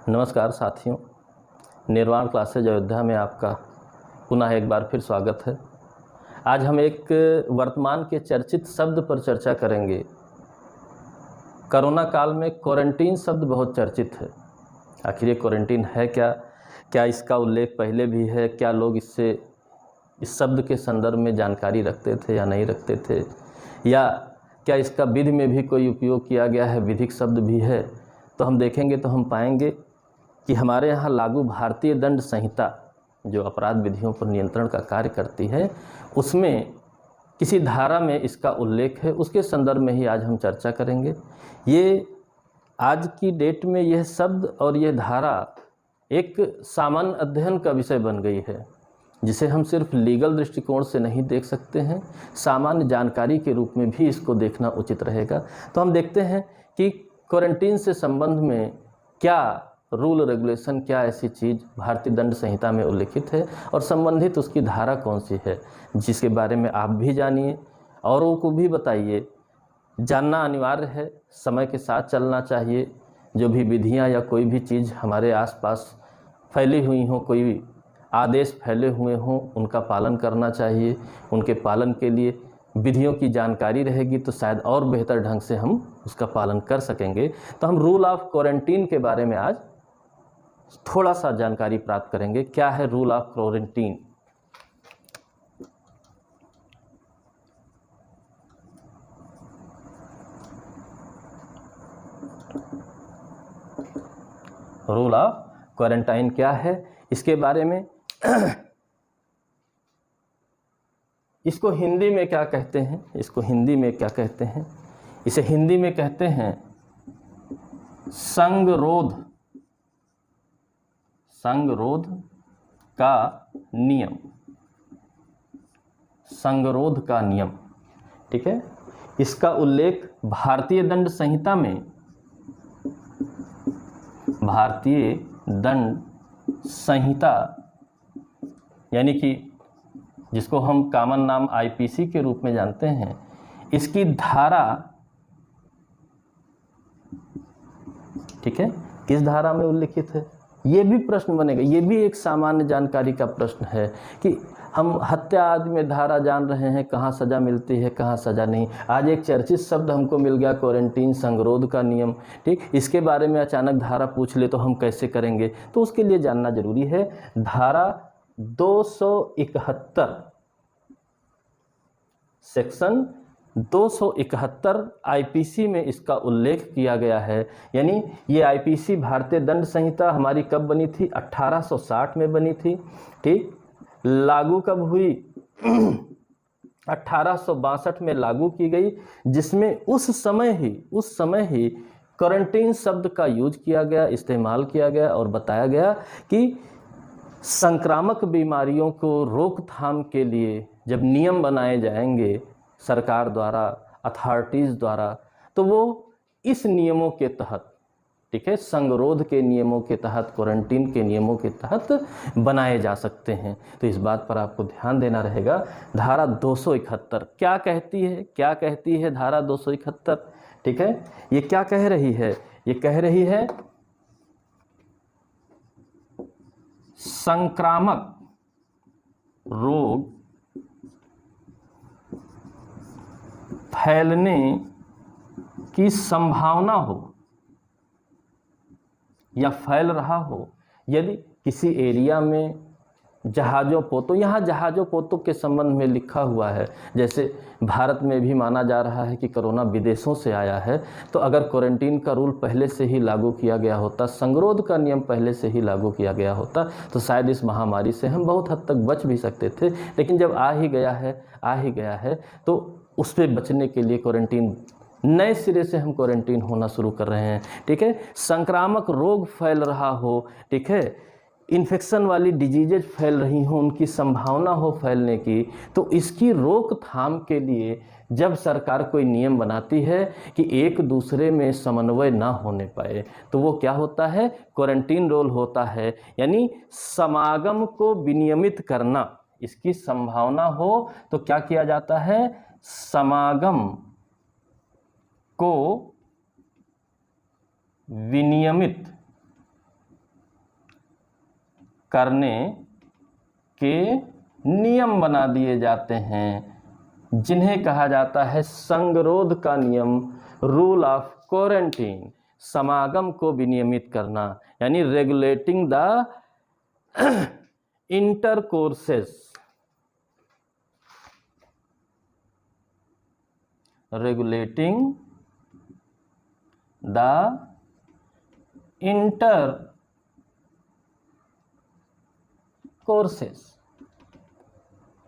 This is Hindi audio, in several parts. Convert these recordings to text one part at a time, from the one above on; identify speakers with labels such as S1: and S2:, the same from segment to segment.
S1: नमस्कार साथियों, निर्वाण क्लासेज अयोध्या में आपका पुनः एक बार फिर स्वागत है। आज हम एक वर्तमान के चर्चित शब्द पर चर्चा करेंगे। कोरोना काल में क्वारंटीन शब्द बहुत चर्चित है। आखिर ये क्वारंटीन है क्या? क्या इसका उल्लेख पहले भी है? क्या लोग इस शब्द के संदर्भ में जानकारी रखते थे या नहीं रखते थे? या क्या इसका विधि में भी कोई उपयोग किया गया है, विधिक शब्द भी है? तो हम देखेंगे तो हम पाएंगे कि हमारे यहाँ लागू भारतीय दंड संहिता जो अपराध विधियों पर नियंत्रण का कार्य करती है, उसमें किसी धारा में इसका उल्लेख है। उसके संदर्भ में ही आज हम चर्चा करेंगे। ये आज की डेट में यह शब्द और यह धारा एक सामान्य अध्ययन का विषय बन गई है, जिसे हम सिर्फ लीगल दृष्टिकोण से नहीं देख सकते हैं, सामान्य जानकारी के रूप में भी इसको देखना उचित रहेगा। तो हम देखते हैं कि क्वारंटीन से संबंध में क्या रूल रेगुलेशन, क्या ऐसी चीज़ भारतीय दंड संहिता में उल्लिखित है और संबंधित उसकी धारा कौन सी है, जिसके बारे में आप भी जानिए, औरों को भी बताइए। जानना अनिवार्य है, समय के साथ चलना चाहिए। जो भी विधियां या कोई भी चीज़ हमारे आसपास फैली हुई हों, कोई आदेश फैले हुए हों, उनका पालन करना चाहिए। उनके पालन के लिए विधियों की जानकारी रहेगी तो शायद और बेहतर ढंग से हम उसका पालन कर सकेंगे। तो हम रूल ऑफ क्वारंटीन के बारे में आज थोड़ा सा जानकारी प्राप्त करेंगे। क्या है rule of quarantine? Rule of quarantine क्या है, इसके बारे में इसको हिंदी में क्या कहते हैं, इसे हिंदी में कहते हैं संगरोध का नियम। संगरोध का नियम, ठीक है। इसका उल्लेख भारतीय दंड संहिता में, भारतीय दंड संहिता यानी कि जिसको हम कॉमन नाम आईपीसी के रूप में जानते हैं, इसकी धारा, ठीक है, किस धारा में उल्लिखित है? ये भी प्रश्न बनेगा। ये भी एक सामान्य जानकारी का प्रश्न है कि हम हत्या आदि में धारा जान रहे हैं, कहाँ सज़ा मिलती है, कहाँ सज़ा नहीं। आज एक चर्चित शब्द हमको मिल गया, क्वारंटीन, संगरोध का नियम, ठीक। इसके बारे में अचानक धारा पूछ ले तो हम कैसे करेंगे? तो उसके लिए जानना जरूरी है। धारा 271, सेक्शन 271 आईपीसी में इसका उल्लेख किया गया है। यानी ये आईपीसी भारतीय दंड संहिता हमारी कब बनी थी? 1860 में बनी थी, ठीक। लागू कब हुई? 1862 में लागू की गई, जिसमें उस समय ही क्वारंटीन शब्द का यूज किया गया, इस्तेमाल किया गया और बताया गया कि संक्रामक बीमारियों को रोकथाम के लिए जब नियम बनाए जाएंगे सरकार द्वारा, अथॉरिटीज़ द्वारा, तो वो इस नियमों के तहत, ठीक है, संगरोध के नियमों के तहत, क्वारंटीन के नियमों के तहत बनाए जा सकते हैं। तो इस बात पर आपको ध्यान देना रहेगा। धारा 271 क्या कहती है धारा 271, ठीक है। ये क्या कह रही है? ये कह रही है संक्रामक रोग फैलने की संभावना हो या फैल रहा हो, यदि किसी एरिया में जहाज़ों पोतों, यहाँ जहाज़ों पोतों के संबंध में लिखा हुआ है, जैसे भारत में भी माना जा रहा है कि कोरोना विदेशों से आया है, तो अगर क्वारंटीन का रूल पहले से ही लागू किया गया होता, संगरोध का नियम पहले से ही लागू किया गया होता, तो शायद इस महामारी से हम बहुत हद तक बच भी सकते थे। लेकिन जब आ ही गया है तो उस पर बचने के लिए क्वारंटीन, नए सिरे से हम क्वारंटीन होना शुरू कर रहे हैं, ठीक है। संक्रामक रोग फैल रहा हो, ठीक है, इन्फेक्शन वाली डिजीजेज फैल रही हों, उनकी संभावना हो फैलने की, तो इसकी रोकथाम के लिए जब सरकार कोई नियम बनाती है कि एक दूसरे में समन्वय ना होने पाए, तो वो क्या होता है? क्वारंटीन रोल होता है। यानी समागम को विनियमित करना, इसकी संभावना हो तो क्या किया जाता है? समागम को विनियमित करने के नियम बना दिए जाते हैं, जिन्हें कहा जाता है संगरोध का नियम, रूल ऑफ क्वारंटीन। समागम को विनियमित करना यानी रेगुलेटिंग द इंटरकोर्सेस, रेगुलेटिंग द इंटरकोर्सेस,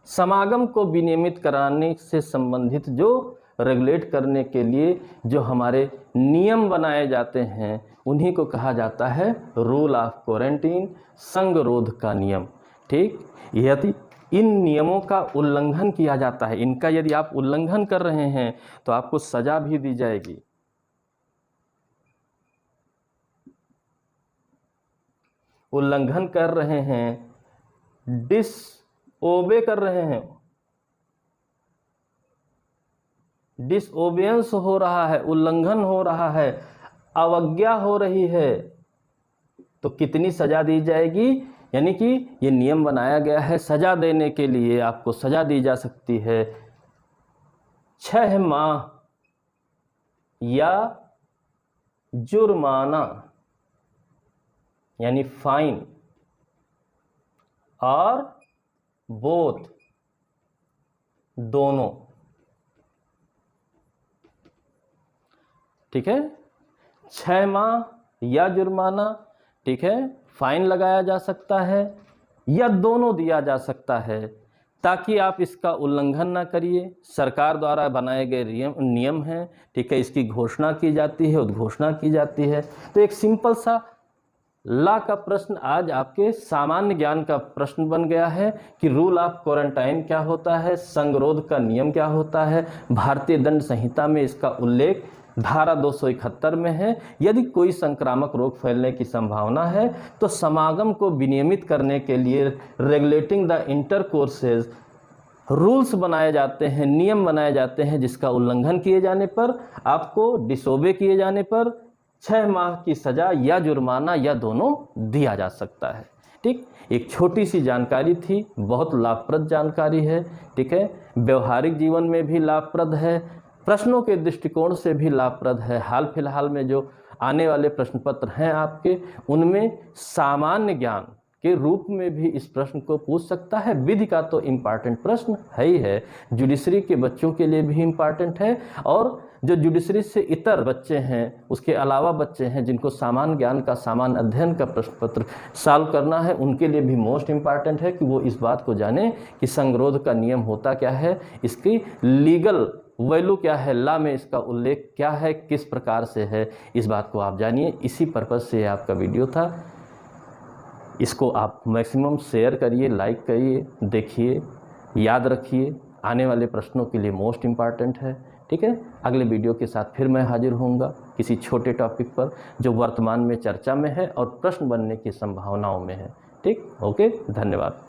S1: समागम को विनियमित कराने से संबंधित जो रेगुलेट करने के लिए जो हमारे नियम बनाए जाते हैं उन्हीं को कहा जाता है रूल ऑफ क्वारंटीन, संगरोध का नियम। ठीक, यदि इन नियमों का उल्लंघन किया जाता है, इनका यदि आप उल्लंघन कर रहे हैं तो आपको सजा भी दी जाएगी। उल्लंघन कर रहे हैं, डिसओबे कर रहे हैं, डिसओबियंस हो रहा है, उल्लंघन हो रहा है, अवज्ञा हो रही है, तो कितनी सजा दी जाएगी? यानी कि ये नियम बनाया गया है सजा देने के लिए, आपको सजा दी जा सकती है 6 माह या जुर्माना यानी फाइन, और बोथ दोनों। ठीक है, 6 माह या जुर्माना, ठीक है, फाइन लगाया जा सकता है या दोनों दिया जा सकता है, ताकि आप इसका उल्लंघन ना करिए। सरकार द्वारा बनाए गए नियम हैं, ठीक है, इसकी घोषणा की जाती है, उद्घोषणा की जाती है। तो एक सिंपल सा लॉ का प्रश्न आज आपके सामान्य ज्ञान का प्रश्न बन गया है कि रूल ऑफ क्वारंटाइन क्या होता है, संगरोध का नियम क्या होता है। भारतीय दंड संहिता में इसका उल्लेख धारा 271 में है। यदि कोई संक्रामक रोग फैलने की संभावना है तो समागम को विनियमित करने के लिए रेगुलेटिंग द इंटरकोर्सेज रूल्स बनाए जाते हैं, नियम बनाए जाते हैं, जिसका उल्लंघन किए जाने पर, आपको डिसोबे किए जाने पर 6 माह की सजा या जुर्माना या दोनों दिया जा सकता है। ठीक, एक छोटी सी जानकारी थी, बहुत लाभप्रद जानकारी है। ठीक है, व्यवहारिक जीवन में भी लाभप्रद है, प्रश्नों के दृष्टिकोण से भी लाभप्रद है। हाल फिलहाल में जो आने वाले प्रश्न पत्र हैं आपके, उनमें सामान्य ज्ञान के रूप में भी इस प्रश्न को पूछ सकता है। विधि का तो इम्पॉर्टेंट प्रश्न है ही है, जुडिशरी के बच्चों के लिए भी इम्पॉर्टेंट है, और जो जुडिशरी से इतर बच्चे हैं, उसके अलावा बच्चे हैं जिनको सामान्य ज्ञान का, सामान्य अध्ययन का प्रश्न पत्र सॉल्व करना है, उनके लिए भी मोस्ट इम्पॉर्टेंट है कि वो इस बात को जाने कि संगरोध का नियम होता क्या है, इसकी लीगल वैल्यू क्या है, लॉ में इसका उल्लेख क्या है, किस प्रकार से है, इस बात को आप जानिए। इसी पर्पज़ से आपका वीडियो था। इसको आप मैक्सिमम शेयर करिए, लाइक करिए, देखिए, याद रखिए, आने वाले प्रश्नों के लिए मोस्ट इम्पॉर्टेंट है। ठीक है, अगले वीडियो के साथ फिर मैं हाजिर होऊंगा किसी छोटे टॉपिक पर जो वर्तमान में चर्चा में है और प्रश्न बनने की संभावनाओं में है। ठीक, ओके, धन्यवाद।